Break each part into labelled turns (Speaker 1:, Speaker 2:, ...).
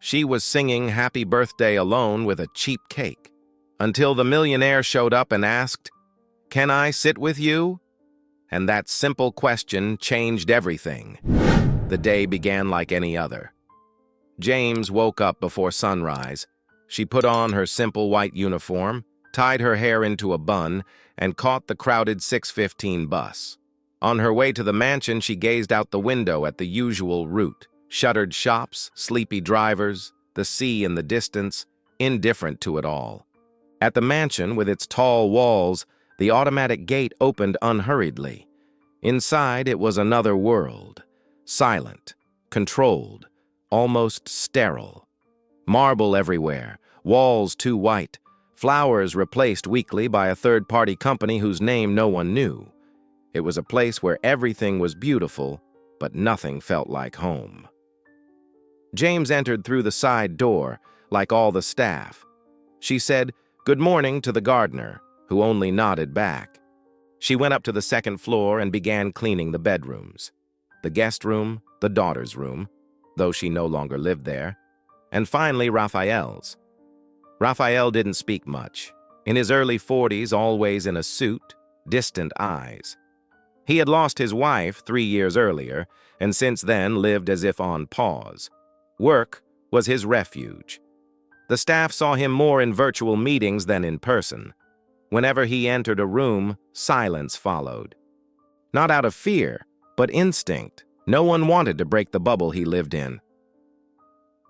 Speaker 1: She was singing Happy Birthday alone with a cheap cake, until the millionaire showed up and asked, "Can I sit with you?" And that simple question changed everything. The day began like any other. James woke up before sunrise. She put on her simple white uniform, tied her hair into a bun, and caught the crowded 6:15 bus. On her way to the mansion, she gazed out the window at the usual route. Shuttered shops, sleepy drivers, the sea in the distance, indifferent to it all. At the mansion, with its tall walls, the automatic gate opened unhurriedly. Inside, it was another world. Silent, controlled, almost sterile. Marble everywhere, walls too white, flowers replaced weekly by a third-party company whose name no one knew. It was a place where everything was beautiful, but nothing felt like home. James entered through the side door, like all the staff. She said, "Good morning," to the gardener, who only nodded back. She went up to the second floor and began cleaning the bedrooms. The guest room, the daughter's room, though she no longer lived there, and finally Raphael's. Raphael didn't speak much. In his early 40s, always in a suit, distant eyes. He had lost his wife 3 years earlier, and since then lived as if on pause. Work was his refuge. The staff saw him more in virtual meetings than in person. Whenever he entered a room, silence followed. Not out of fear, but instinct. No one wanted to break the bubble he lived in.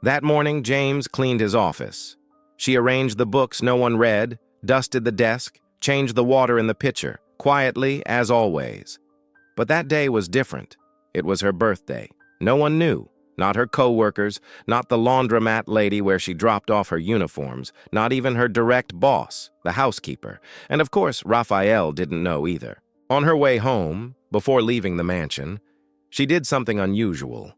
Speaker 1: That morning, James cleaned his office. She arranged the books no one read, dusted the desk, changed the water in the pitcher, quietly as always. But that day was different. It was her birthday. No one knew. Not her co-workers, not the laundromat lady where she dropped off her uniforms, not even her direct boss, the housekeeper. And of course, Raphael didn't know either. On her way home, before leaving the mansion, she did something unusual.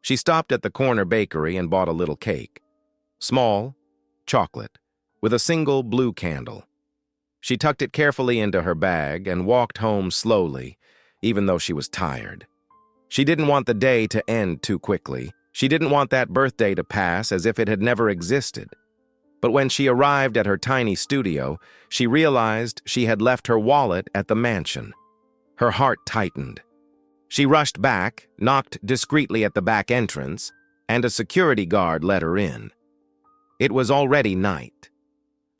Speaker 1: She stopped at the corner bakery and bought a little cake. Small, chocolate, with a single blue candle. She tucked it carefully into her bag and walked home slowly, even though she was tired. She didn't want the day to end too quickly. She didn't want that birthday to pass as if it had never existed. But when she arrived at her tiny studio, she realized she had left her wallet at the mansion. Her heart tightened. She rushed back, knocked discreetly at the back entrance, and a security guard let her in. It was already night.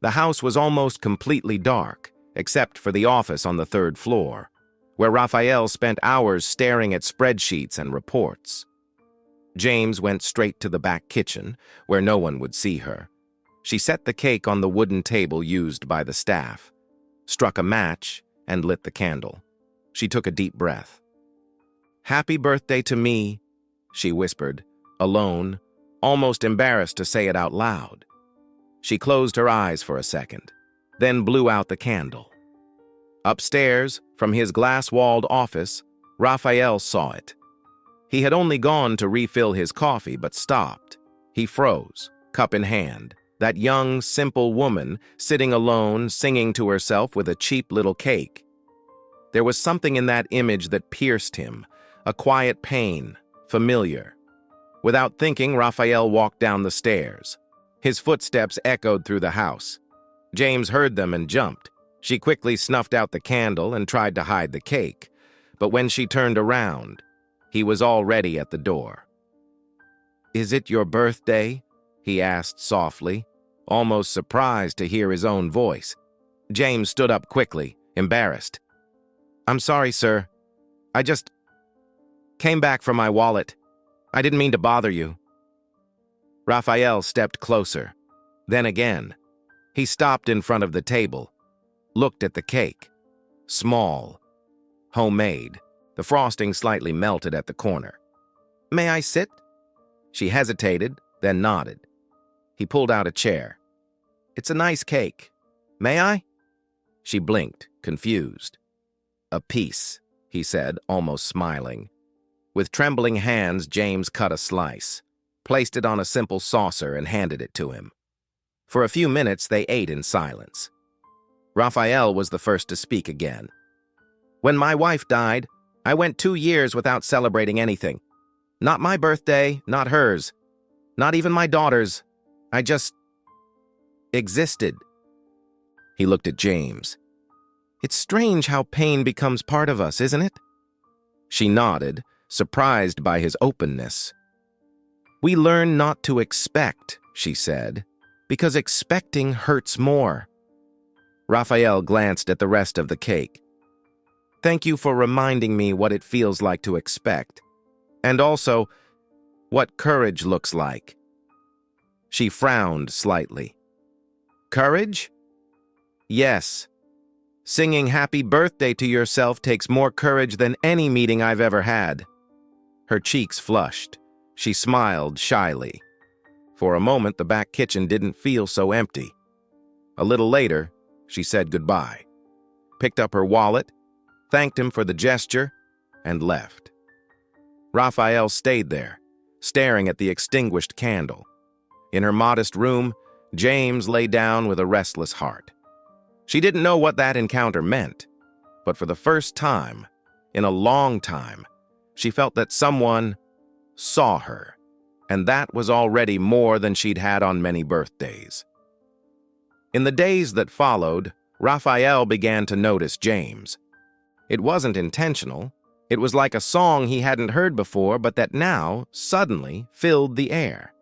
Speaker 1: The house was almost completely dark, except for the office on the 3rd floor, where Raphael spent hours staring at spreadsheets and reports. James went straight to the back kitchen, where no one would see her. She set the cake on the wooden table used by the staff, struck a match, and lit the candle. She took a deep breath. "Happy birthday to me," she whispered, alone, almost embarrassed to say it out loud. She closed her eyes for a second, then blew out the candle. Upstairs, from his glass-walled office, Raphael saw it. He had only gone to refill his coffee, but stopped. He froze, cup in hand. That young, simple woman, sitting alone, singing to herself with a cheap little cake. There was something in that image that pierced him, a quiet pain, familiar. Without thinking, Raphael walked down the stairs. His footsteps echoed through the house. James heard them and jumped. She quickly snuffed out the candle and tried to hide the cake. But when she turned around, he was already at the door. "Is it your birthday?" he asked softly, almost surprised to hear his own voice. James stood up quickly, embarrassed. "I'm sorry, sir. I just came back for my wallet. I didn't mean to bother you." Raphael stepped closer. Then again. He stopped in front of the table, looked at the cake. Small, homemade, the frosting slightly melted at the corner. "May I sit?" She hesitated, then nodded. He pulled out a chair. "It's a nice cake. May I?" She blinked, confused. "A piece," he said, almost smiling. With trembling hands, James cut a slice, placed it on a simple saucer, and handed it to him. For a few minutes, they ate in silence. Raphael was the first to speak again. "When my wife died, I went 2 years without celebrating anything. Not my birthday, not hers. Not even my daughters. I just existed. He looked at James. It's strange how pain becomes part of us, isn't it? She nodded, surprised by his openness. We learn not to expect, she said, because expecting hurts more. Raphael glanced at the rest of the cake. Thank you for reminding me what it feels like to expect, and also what courage looks like. She frowned slightly. Courage? Yes. Singing happy birthday to yourself takes more courage than any meeting I've ever had. Her cheeks flushed. She smiled shyly. For a moment, the back kitchen didn't feel so empty. A little later, she said goodbye, picked up her wallet, thanked him for the gesture, and left. Raphael stayed there, staring at the extinguished candle. In her modest room, James lay down with a restless heart. She didn't know what that encounter meant, but for the first time, in a long time, she felt that someone saw her, and that was already more than she'd had on many birthdays. In the days that followed, Raphael began to notice James. It wasn't intentional. It was like a song he hadn't heard before, but that now, suddenly, filled the air.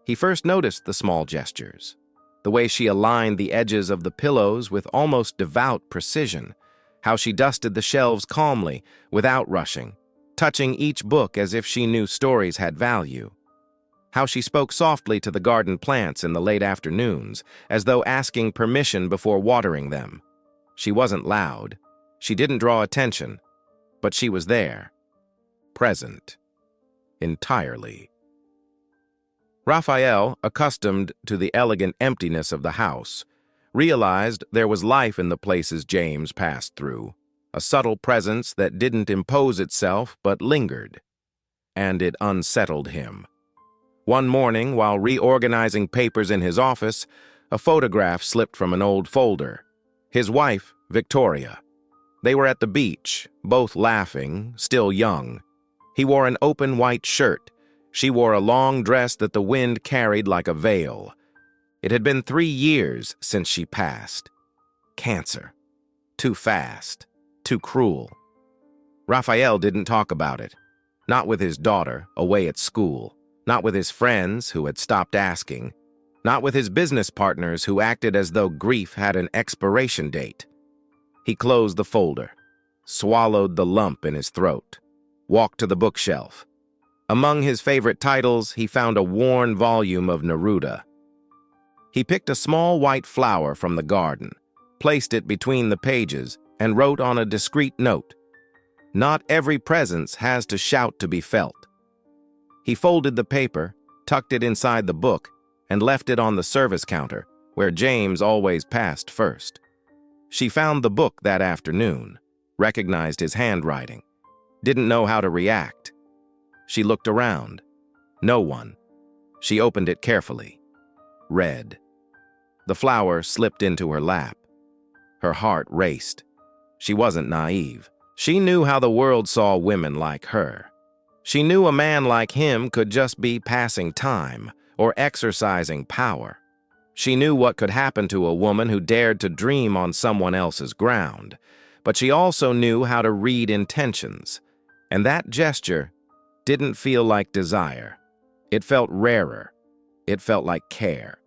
Speaker 1: He first noticed the small gestures, the way she aligned the edges of the pillows with almost devout precision, how she dusted the shelves calmly, without rushing, touching each book as if she knew stories had value. How she spoke softly to the garden plants in the late afternoons, as though asking permission before watering them. She wasn't loud. She didn't draw attention, but she was there, present, entirely. Raphael, accustomed to the elegant emptiness of the house, realized there was life in the places James passed through, a subtle presence that didn't impose itself but lingered, and it unsettled him. One morning, while reorganizing papers in his office, a photograph slipped from an old folder. His wife, Victoria. They were at the beach, both laughing, still young. He wore an open white shirt. She wore a long dress that the wind carried like a veil. It had been 3 years since she passed. Cancer. Too fast. Too cruel. Raphael didn't talk about it. Not with his daughter, away at school. Not with his friends, who had stopped asking. Not with his business partners, who acted as though grief had an expiration date. He closed the folder, swallowed the lump in his throat, walked to the bookshelf. Among his favorite titles, he found a worn volume of Neruda. He picked a small white flower from the garden, placed it between the pages, and wrote on a discreet note, "Not every presence has to shout to be felt." He folded the paper, tucked it inside the book, and left it on the service counter, where James always passed first. She found the book that afternoon, recognized his handwriting, didn't know how to react. She looked around. No one. She opened it carefully. Read. The flower slipped into her lap. Her heart raced. She wasn't naive. She knew how the world saw women like her. She knew a man like him could just be passing time or exercising power. She knew what could happen to a woman who dared to dream on someone else's ground, but she also knew how to read intentions, and that gesture didn't feel like desire. It felt rarer. It felt like care.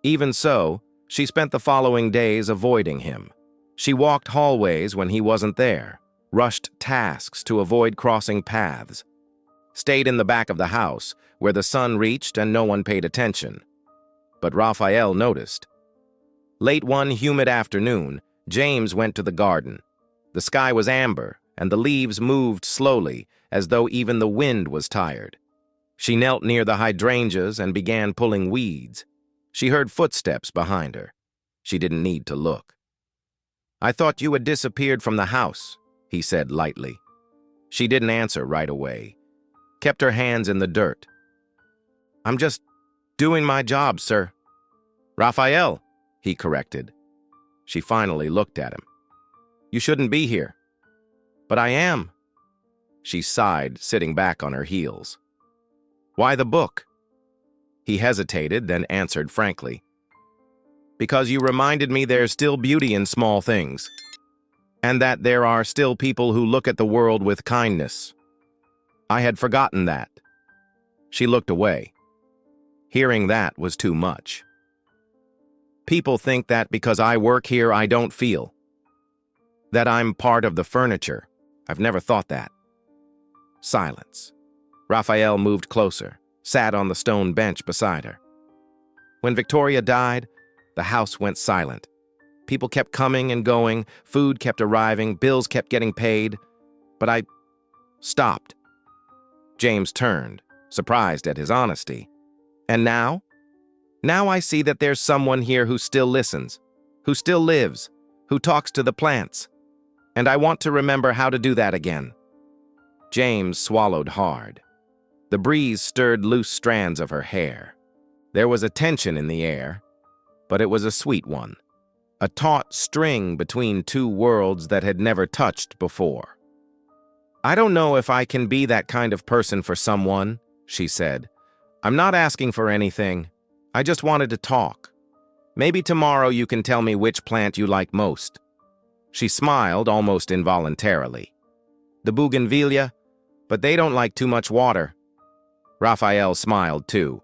Speaker 1: Even so, she spent the following days avoiding him. She walked hallways when he wasn't there, rushed tasks to avoid crossing paths, stayed in the back of the house, where the sun reached and no one paid attention. But Raphael noticed. Late one humid afternoon, James went to the garden. The sky was amber, and the leaves moved slowly, as though even the wind was tired. She knelt near the hydrangeas and began pulling weeds. She heard footsteps behind her. She didn't need to look. "I thought you had disappeared from the house," he said lightly. She didn't answer right away. Kept her hands in the dirt. "I'm just doing my job, sir." "Raphael," he corrected. She finally looked at him. "You shouldn't be here." "But I am." She sighed, sitting back on her heels. "Why the book?" He hesitated, then answered frankly, "Because you reminded me there's still beauty in small things, and that there are still people who look at the world with kindness. I had forgotten that." She looked away. Hearing that was too much. "People think that because I work here I don't feel. That I'm part of the furniture. I've never thought that." Silence. Raphael moved closer, sat on the stone bench beside her. When Victoria died, the house went silent. People kept coming and going, food kept arriving, bills kept getting paid, but I stopped. James turned, surprised at his honesty. "And now? Now I see that there's someone here who still listens, who still lives, who talks to the plants. And I want to remember how to do that again." James swallowed hard. The breeze stirred loose strands of her hair. There was a tension in the air, but it was a sweet one. A taut string between two worlds that had never touched before. "I don't know if I can be that kind of person for someone," she said. "I'm not asking for anything. I just wanted to talk. Maybe tomorrow you can tell me which plant you like most." She smiled almost involuntarily. "The bougainvillea, but they don't like too much water." Raphael smiled too.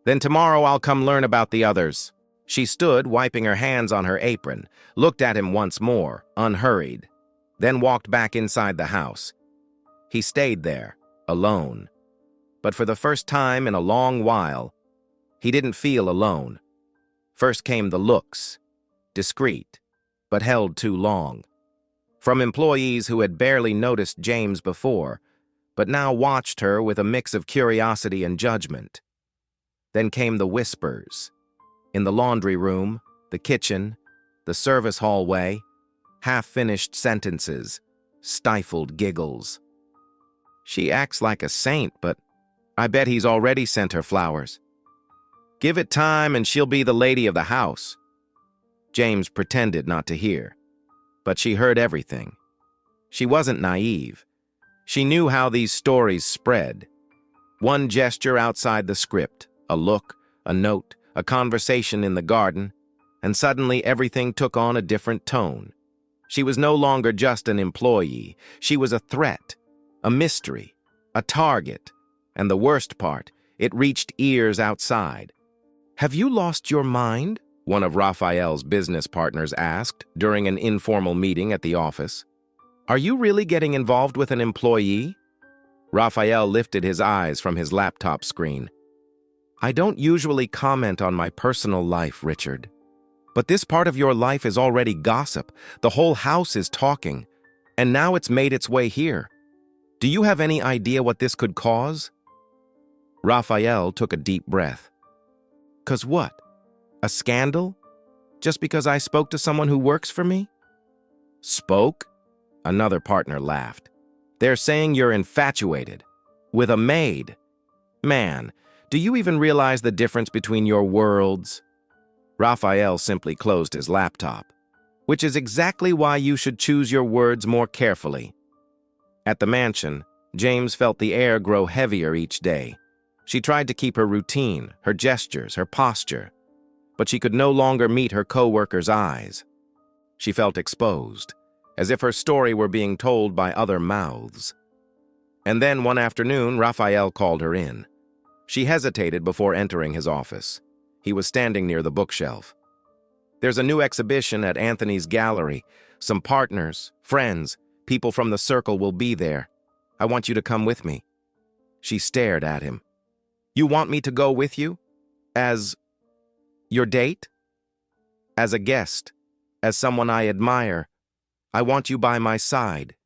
Speaker 1: "Then tomorrow I'll come learn about the others." She stood, wiping her hands on her apron, looked at him once more, unhurried, then walked back inside the house. He stayed there, alone. But for the first time in a long while, he didn't feel alone. First came the looks, discreet, but held too long. From employees who had barely noticed James before, but now watched her with a mix of curiosity and judgment. Then came the whispers. In the laundry room, the kitchen, the service hallway, half-finished sentences, stifled giggles. "She acts like a saint, but I bet he's already sent her flowers. Give it time and she'll be the lady of the house." James pretended not to hear, but she heard everything. She wasn't naive. She knew how these stories spread. One gesture outside the script, a look, a note, a conversation in the garden, and suddenly everything took on a different tone. She was no longer just an employee. She was a threat, a mystery, a target, and the worst part, it reached ears outside. "Have you lost your mind?" one of Raphael's business partners asked during an informal meeting at the office. "Are you really getting involved with an employee?" Raphael lifted his eyes from his laptop screen. "I don't usually comment on my personal life, Richard. But this part of your life is already gossip. The whole house is talking, and now it's made its way here. Do you have any idea what this could cause?" Raphael took a deep breath. "'Cause what? A scandal? Just because I spoke to someone who works for me?" "Spoke?" Another partner laughed. "They're saying you're infatuated. With a maid. Man, do you even realize the difference between your worlds?" Raphael simply closed his laptop, "Which is exactly why you should choose your words more carefully." At the mansion, James felt the air grow heavier each day. She tried to keep her routine, her gestures, her posture, but she could no longer meet her co-workers' eyes. She felt exposed, as if her story were being told by other mouths. And then one afternoon, Raphael called her in. She hesitated before entering his office. He was standing near the bookshelf. "There's a new exhibition at Anthony's gallery. Some partners, friends, people from the circle will be there. I want you to come with me." She stared at him. "You want me to go with you? As your date?" "As a guest, as someone I admire. I want you by my side,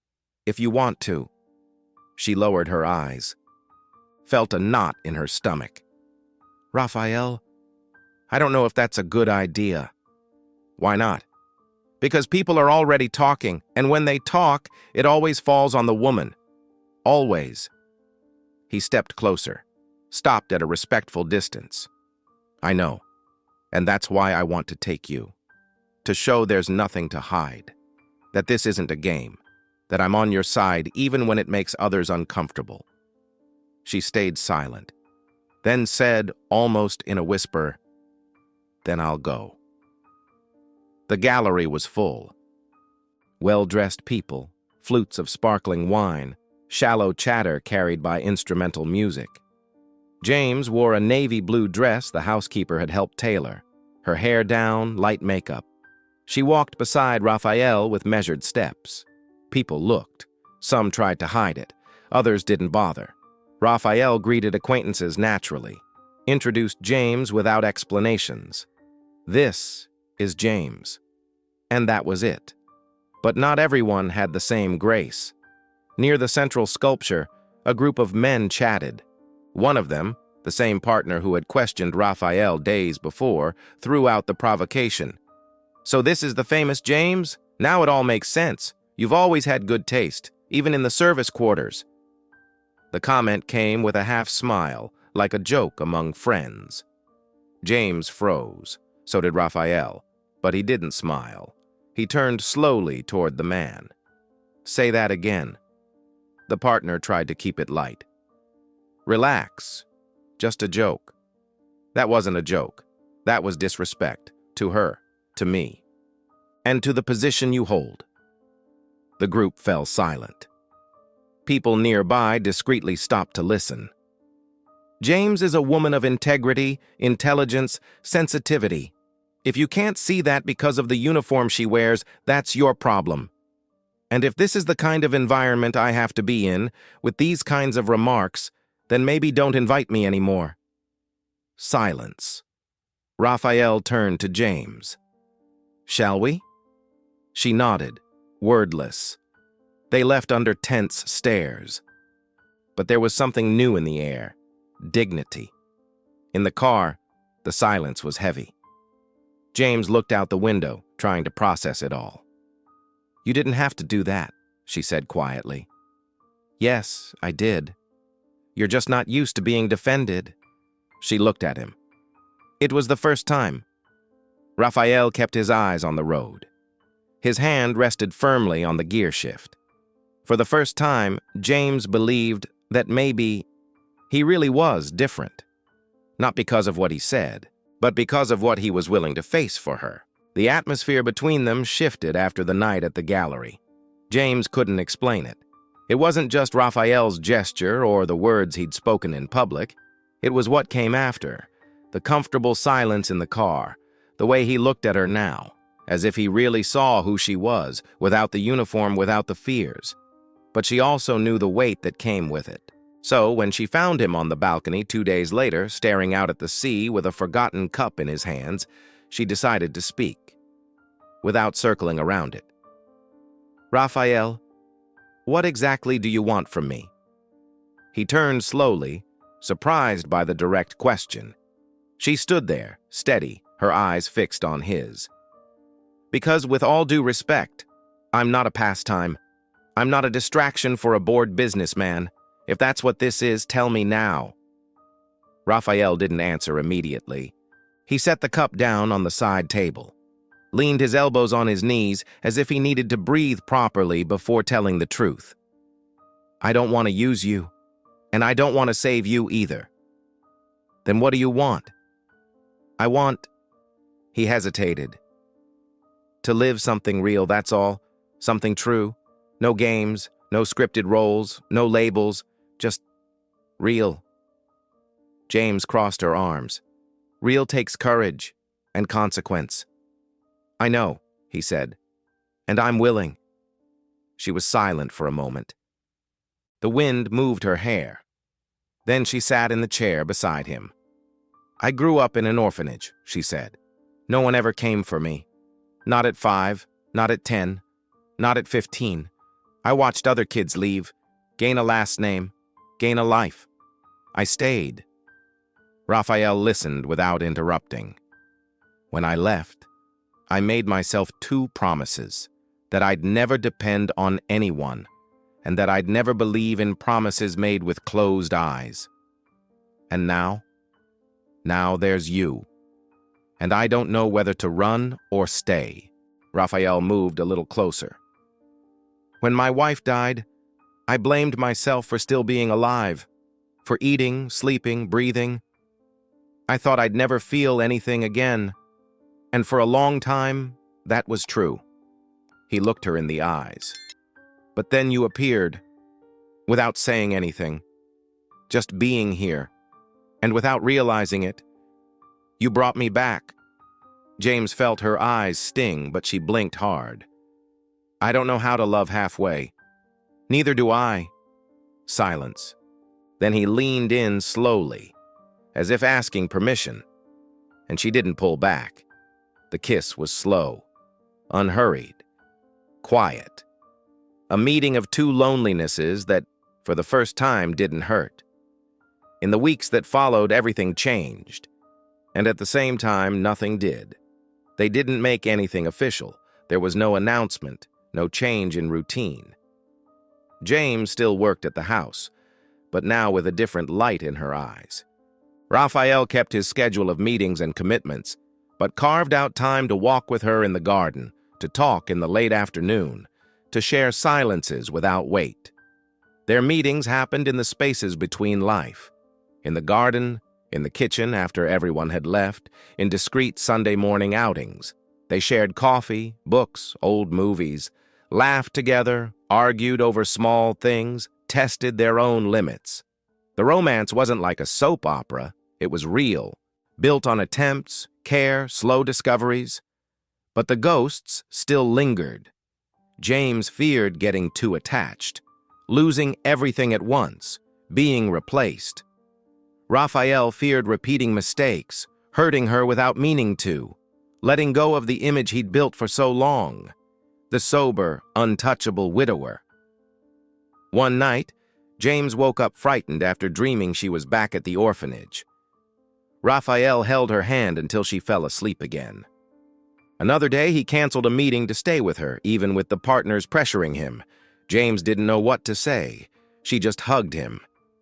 Speaker 1: if you want to." She lowered her eyes, felt a knot in her stomach. "Raphael, I don't know if that's a good idea." "Why not?" "Because people are already talking, and when they talk, it always falls on the woman. Always." He stepped closer, stopped at a respectful distance. "I know, and that's why I want to take you. To show there's nothing to hide, that this isn't a game, that I'm on your side even when it makes others uncomfortable." She stayed silent. then said, almost in a whisper, "Then I'll go." The gallery was full. Well-dressed people, flutes of sparkling wine, shallow chatter carried by instrumental music. James wore a navy blue dress the housekeeper had helped tailor, her hair down, light makeup. She walked beside Raphael with measured steps. People looked. Some tried to hide it. Others didn't bother. Raphael greeted acquaintances naturally, introduced James without explanations. "This is James." And that was it. But not everyone had the same grace. Near the central sculpture, a group of men chatted. One of them, the same partner who had questioned Raphael days before, threw out the provocation. "So this is the famous James? Now it all makes sense. You've always had good taste, even in the service quarters." The comment came with a half-smile, like a joke among friends. James froze. So did Raphael. But he didn't smile. He turned slowly toward the man. "Say that again." The partner tried to keep it light. "Relax. Just a joke." That wasn't a joke. That was disrespect. To her, to me, and to the position you hold. The group fell silent. People nearby discreetly stopped to listen. James is a woman of integrity, intelligence, sensitivity. If you can't see that because of the uniform she wears, that's your problem. And if this is the kind of environment I have to be in, with these kinds of remarks, then maybe don't invite me anymore. Silence. Raphael turned to James. "Shall we?" She nodded, wordless. They left under tense stares. But there was something new in the air. Dignity. In the car, the silence was heavy. James looked out the window, trying to process it all. "You didn't have to do that," she said quietly. "Yes, I did. You're just not used to being defended." She looked at him. It was the first time. Raphael kept his eyes on the road. His hand rested firmly on the gear shift. For the first time, James believed that maybe he really was different. Not because of what he said, but because of what he was willing to face for her. The atmosphere between them shifted after the night at the gallery. James couldn't explain it. It wasn't just Raphael's gesture or the words he'd spoken in public. It was what came after. The comfortable silence in the car, the way he looked at her now, as if he really saw who she was, without the uniform, without the fears. But she also knew the weight that came with it. So when she found him on the balcony 2 days later, staring out at the sea with a forgotten cup in his hands, she decided to speak, without circling around it. "Raphael, what exactly do you want from me?" He turned slowly, surprised by the direct question. She stood there, steady, her eyes fixed on his. "Because with all due respect, I'm not a pastime. I'm not a distraction for a bored businessman. If that's what this is, tell me now." Raphael didn't answer immediately. He set the cup down on the side table, leaned his elbows on his knees as if he needed to breathe properly before telling the truth. "I don't want to use you, and I don't want to save you either." "Then what do you want?" "I want..." He hesitated. "To live something real, that's all. Something true. No games, no scripted roles, no labels. Just real." James crossed her arms. "Real takes courage and consequence." "I know," he said, "and I'm willing." She was silent for a moment. The wind moved her hair. Then she sat in the chair beside him. "I grew up in an orphanage," she said. "No one ever came for me. Not at 5, not at 10, not at 15. I watched other kids leave, gain a last name, gain a life. I stayed." Raphael listened without interrupting. "When I left, I made myself 2 promises, that I'd never depend on anyone, and that I'd never believe in promises made with closed eyes. And now there's you. And I don't know whether to run or stay." Raphael moved a little closer. "When my wife died, I blamed myself for still being alive, for eating, sleeping, breathing, I thought I'd never feel anything again. And for a long time, that was true. He looked her in the eyes. But then you appeared, without saying anything, just being here. And without realizing it, you brought me back. James felt her eyes sting, but she blinked hard. I don't know how to love halfway. Neither do I. Silence. Then he leaned in slowly, as if asking permission, and she didn't pull back. The kiss was slow, unhurried, quiet. A meeting of two lonelinesses that, for the first time, didn't hurt. In the weeks that followed, everything changed, and at the same time, nothing did. They didn't make anything official. There was no announcement, no change in routine. James still worked at the house, but now with a different light in her eyes. Raphael kept his schedule of meetings and commitments, but carved out time to walk with her in the garden, to talk in the late afternoon, to share silences without weight. Their meetings happened in the spaces between life. In the garden, in the kitchen after everyone had left, in discreet Sunday morning outings. They shared coffee, books, old movies, laughed together, argued over small things, tested their own limits. The romance wasn't like a soap opera. It was real, built on attempts, care, slow discoveries. But the ghosts still lingered. James feared getting too attached, losing everything at once, being replaced. Raphael feared repeating mistakes, hurting her without meaning to, letting go of the image he'd built for so long, the sober, untouchable widower. One night, James woke up frightened after dreaming she was back at the orphanage. Raphael held her hand until she fell asleep again. Another day, he canceled a meeting to stay with her, even with the partners pressuring him. James didn't know what to say. She just hugged him.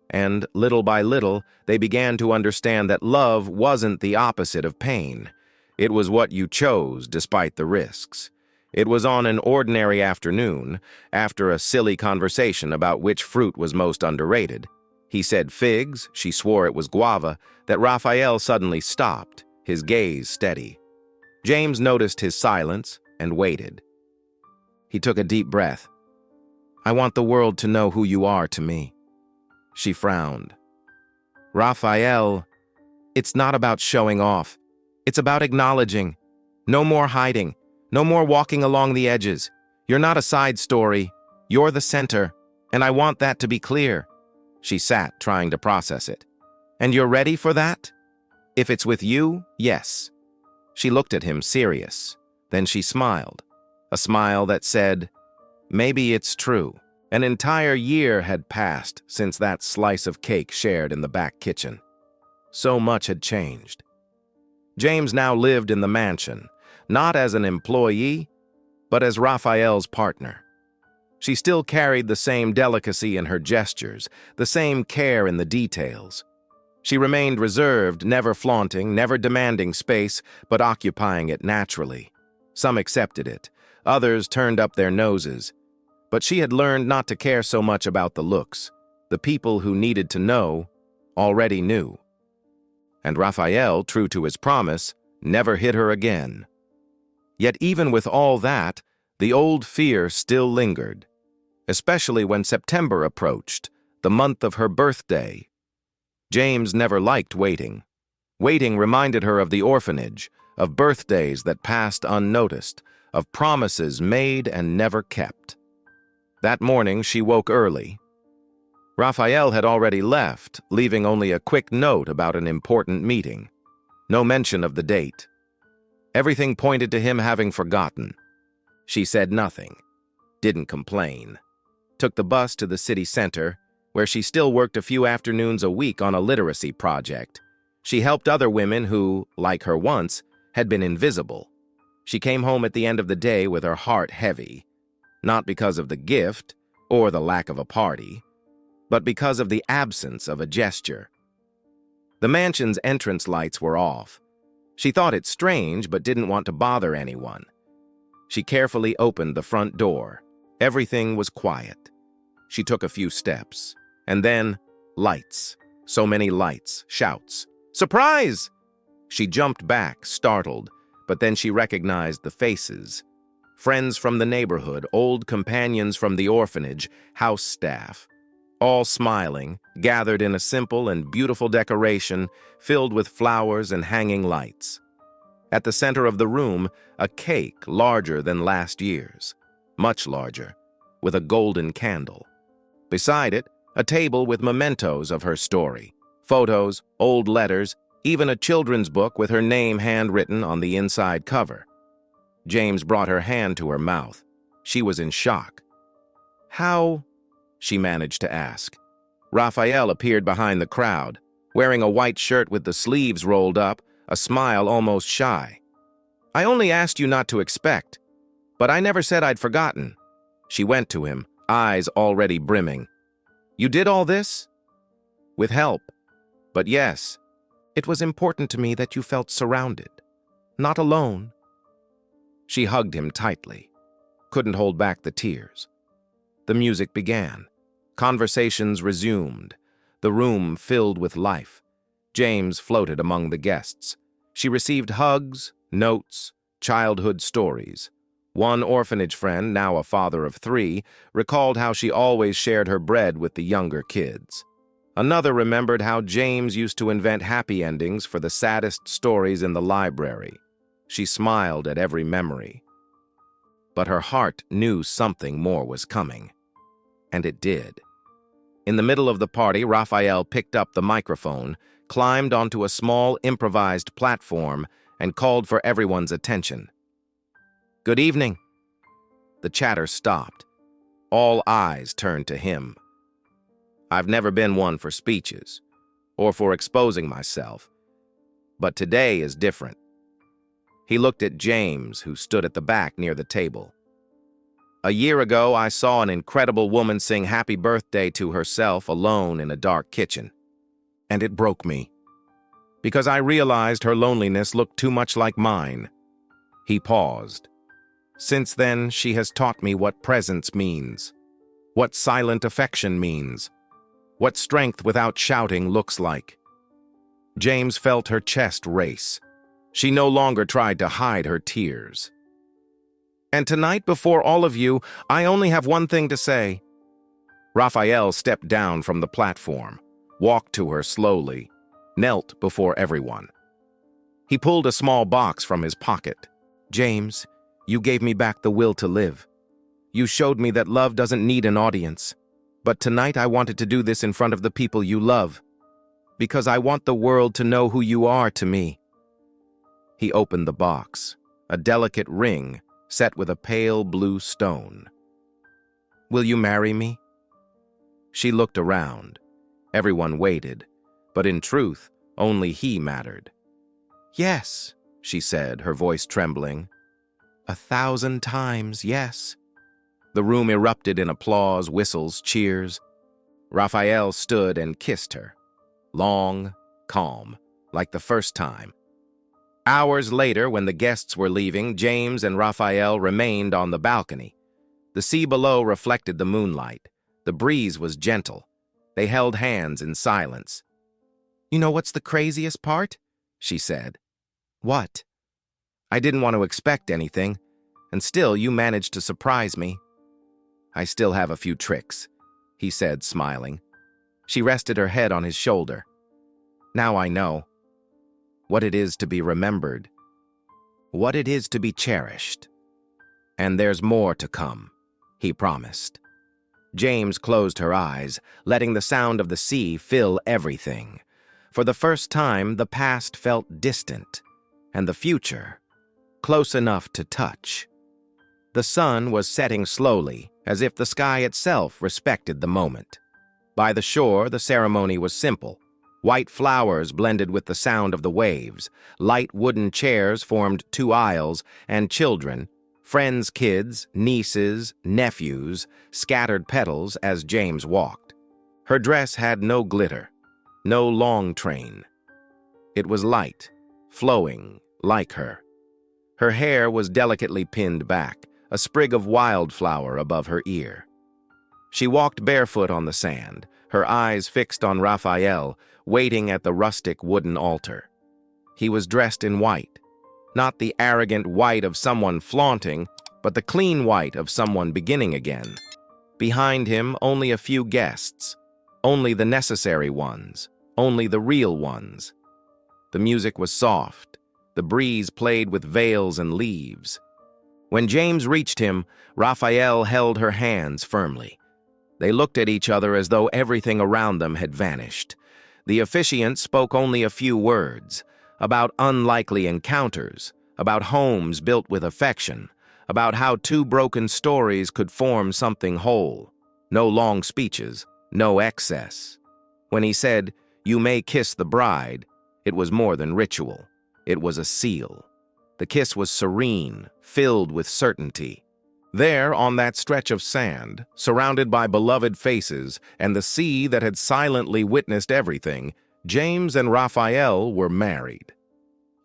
Speaker 1: And, little by little, they began to understand that love wasn't the opposite of pain. It was what you chose, despite the risks. It was on an ordinary afternoon, after a silly conversation about which fruit was most underrated. He said figs, she swore it was guava, that Raphael suddenly stopped, his gaze steady. James noticed his silence and waited. He took a deep breath. I want the world to know who you are to me. She frowned. Raphael, it's not about showing off. It's about acknowledging. No more hiding. No more walking along the edges. You're not a side story. You're the center, and I want that to be clear. She sat, trying to process it. And you're ready for that? If it's with you, yes. She looked at him, serious. Then she smiled. A smile that said, maybe it's true. An entire year had passed since that slice of cake shared in the back kitchen. So much had changed. James now lived in the mansion, not as an employee, but as Raphael's partner. She still carried the same delicacy in her gestures, the same care in the details. She remained reserved, never flaunting, never demanding space, but occupying it naturally. Some accepted it. Others turned up their noses. But she had learned not to care so much about the looks. The people who needed to know already knew. And Raphael, true to his promise, never hit her again. Yet even with all that, the old fear still lingered, especially when September approached, the month of her birthday. James never liked waiting. Waiting reminded her of the orphanage, of birthdays that passed unnoticed, of promises made and never kept. That morning, she woke early. Raphael had already left, leaving only a quick note about an important meeting. No mention of the date. Everything pointed to him having forgotten. She said nothing, didn't complain. Took the bus to the city center, where she still worked a few afternoons a week on a literacy project. She helped other women who, like her once, had been invisible. She came home at the end of the day with her heart heavy, not because of the gift or the lack of a party, but because of the absence of a gesture. The mansion's entrance lights were off. She thought it strange, but didn't want to bother anyone. She carefully opened the front door. Everything was quiet. She took a few steps, and then lights. So many lights, shouts. Surprise! She jumped back, startled, but then she recognized the faces. Friends from the neighborhood, old companions from the orphanage, house staff, all smiling, gathered in a simple and beautiful decoration filled with flowers and hanging lights. At the center of the room, a cake larger than last year's, much larger, with a golden candle. Beside it, a table with mementos of her story, photos, old letters, even a children's book with her name handwritten on the inside cover. James brought her hand to her mouth. She was in shock. "How?" she managed to ask. Raphael appeared behind the crowd, wearing a white shirt with the sleeves rolled up, a smile almost shy. "I only asked you not to expect, but I never said I'd forgotten." She went to him, eyes already brimming. "You did all this?" "With help. But yes, it was important to me that you felt surrounded, not alone." She hugged him tightly, couldn't hold back the tears. The music began. Conversations resumed. The room filled with life. James floated among the guests. She received hugs, notes, childhood stories. One orphanage friend, now a father of 3, recalled how she always shared her bread with the younger kids. Another remembered how James used to invent happy endings for the saddest stories in the library. She smiled at every memory. But her heart knew something more was coming. And it did. In the middle of the party, Raphael picked up the microphone, climbed onto a small improvised platform, and called for everyone's attention. "Good evening." The chatter stopped. All eyes turned to him. I've never been one for speeches, or for exposing myself, but today is different. He looked at James, who stood at the back near the table. "A year ago, I saw an incredible woman sing happy birthday to herself alone in a dark kitchen. And it broke me, because I realized her loneliness looked too much like mine." He paused. "Since then, she has taught me what presence means, what silent affection means, what strength without shouting looks like." James felt her chest race. She no longer tried to hide her tears. "And tonight, before all of you, I only have one thing to say." Raphael stepped down from the platform, walked to her slowly, knelt before everyone. He pulled a small box from his pocket. "James, you gave me back the will to live. You showed me that love doesn't need an audience. But tonight I wanted to do this in front of the people you love, because I want the world to know who you are to me." He opened the box, a delicate ring set with a pale blue stone. "Will you marry me?" She looked around. Everyone waited, but in truth, only he mattered. "Yes," she said, her voice trembling. 1,000 times, yes." The room erupted in applause, whistles, cheers. Raphael stood and kissed her. Long, calm, like the first time. Hours later, when the guests were leaving, James and Raphael remained on the balcony. The sea below reflected the moonlight. The breeze was gentle. They held hands in silence. "You know what's the craziest part?" she said. "What?" "I didn't want to expect anything, and still you managed to surprise me." "I still have a few tricks," he said, smiling. She rested her head on his shoulder. "Now I know what it is to be remembered, what it is to be cherished. And there's more to come," he promised. James closed her eyes, letting the sound of the sea fill everything. For the first time, the past felt distant, and the future close enough to touch. The sun was setting slowly, as if the sky itself respected the moment. By the shore, the ceremony was simple. White flowers blended with the sound of the waves. Light wooden chairs formed 2 aisles, and children, friends' kids, nieces, nephews, scattered petals as James walked. Her dress had no glitter, no long train. It was light, flowing, like her. Her hair was delicately pinned back, a sprig of wildflower above her ear. She walked barefoot on the sand, her eyes fixed on Raphael, waiting at the rustic wooden altar. He was dressed in white. Not the arrogant white of someone flaunting, but the clean white of someone beginning again. Behind him, only a few guests. Only the necessary ones. Only the real ones. The music was soft. The breeze played with veils and leaves. When James reached him, Raphael held her hands firmly. They looked at each other as though everything around them had vanished. The officiant spoke only a few words, about unlikely encounters, about homes built with affection, about how two broken stories could form something whole. No long speeches, no excess. When he said, "You may kiss the bride," it was more than ritual. It was a seal. The kiss was serene, filled with certainty. There, on that stretch of sand, surrounded by beloved faces and the sea that had silently witnessed everything, James and Raphael were married.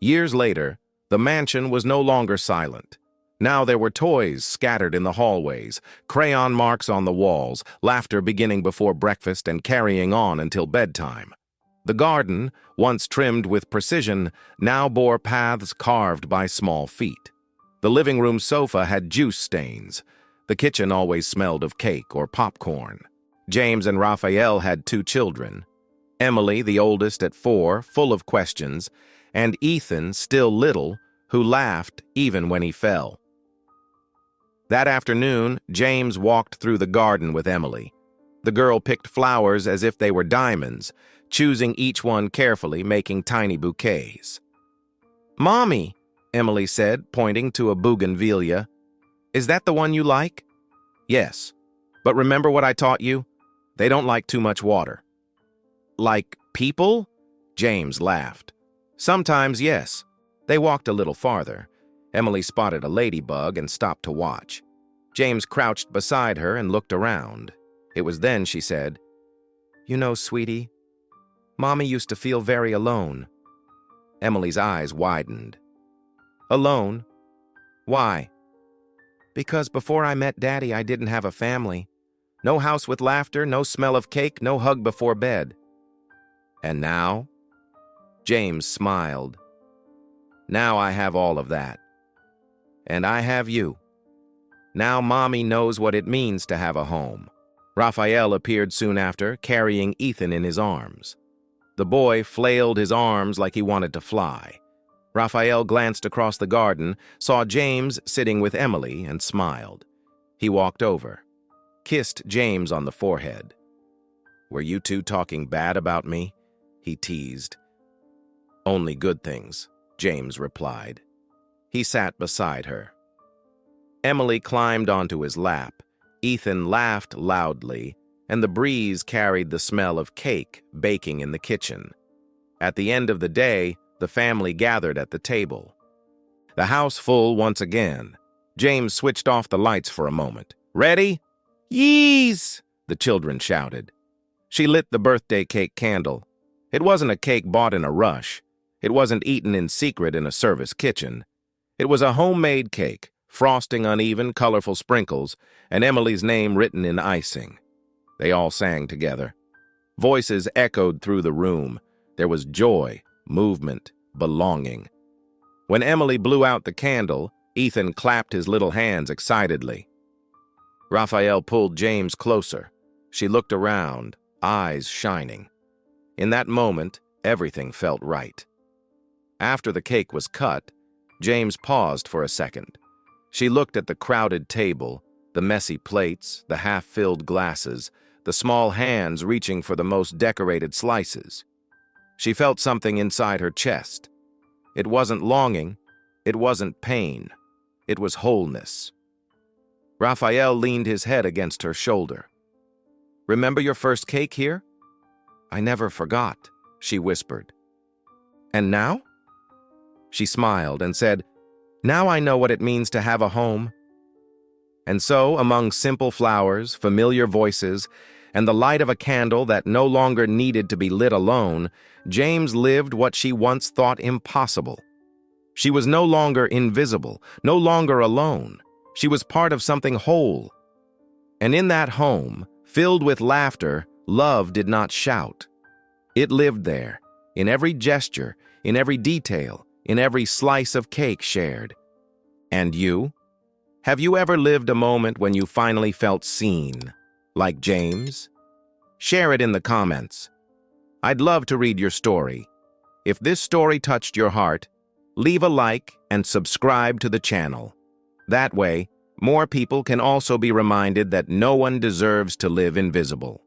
Speaker 1: Years later, the mansion was no longer silent. Now there were toys scattered in the hallways, crayon marks on the walls, laughter beginning before breakfast and carrying on until bedtime. The garden, once trimmed with precision, now bore paths carved by small feet. The living room sofa had juice stains. The kitchen always smelled of cake or popcorn. James and Raphael had 2 children. Emily, the oldest at 4, full of questions, and Ethan, still little, who laughed even when he fell. That afternoon, James walked through the garden with Emily. The girl picked flowers as if they were diamonds, choosing each one carefully, making tiny bouquets. "Mommy," Emily said, pointing to a bougainvillea, "is that the one you like?" "Yes, but remember what I taught you? They don't like too much water." "Like people?" James laughed. "Sometimes, yes." They walked a little farther. Emily spotted a ladybug and stopped to watch. James crouched beside her and looked around. It was then she said, "You know, sweetie, Mommy used to feel very alone." Emily's eyes widened. "Alone? Why?" "Because before I met Daddy, I didn't have a family. No house with laughter, no smell of cake, no hug before bed." "And now?" James smiled. "Now I have all of that. And I have you. Now Mommy knows what it means to have a home." Raphael appeared soon after, carrying Ethan in his arms. The boy flailed his arms like he wanted to fly. Raphael glanced across the garden, saw James sitting with Emily, and smiled. He walked over, kissed James on the forehead. "Were you two talking bad about me?" he teased. "Only good things," James replied. He sat beside her. Emily climbed onto his lap. Ethan laughed loudly, and the breeze carried the smell of cake baking in the kitchen. At the end of the day, the family gathered at the table. The house full once again. James switched off the lights for a moment. "Ready?" "Yees!" the children shouted. She lit the birthday cake candle. It wasn't a cake bought in a rush. It wasn't eaten in secret in a service kitchen. It was a homemade cake, frosting uneven, colorful sprinkles, and Emily's name written in icing. They all sang together. Voices echoed through the room. There was joy, movement, belonging. When Emily blew out the candle, Ethan clapped his little hands excitedly. Raphael pulled James closer. She looked around, eyes shining. In that moment, everything felt right. After the cake was cut, James paused for a second. She looked at the crowded table, the messy plates, the half-filled glasses, the small hands reaching for the most decorated slices. She felt something inside her chest. It wasn't longing, it wasn't pain, it was wholeness. Raphael leaned his head against her shoulder. "Remember your first cake here?" "I never forgot," she whispered. "And now?" She smiled and said, "Now I know what it means to have a home." And so, among simple flowers, familiar voices, and the light of a candle that no longer needed to be lit alone, James lived what she once thought impossible. She was no longer invisible, no longer alone. She was part of something whole. And in that home, filled with laughter, love did not shout. It lived there, in every gesture, in every detail, in every slice of cake shared. And you? Have you ever lived a moment when you finally felt seen, like James? Share it in the comments. I'd love to read your story. If this story touched your heart, leave a like and subscribe to the channel. That way, more people can also be reminded that no one deserves to live invisible.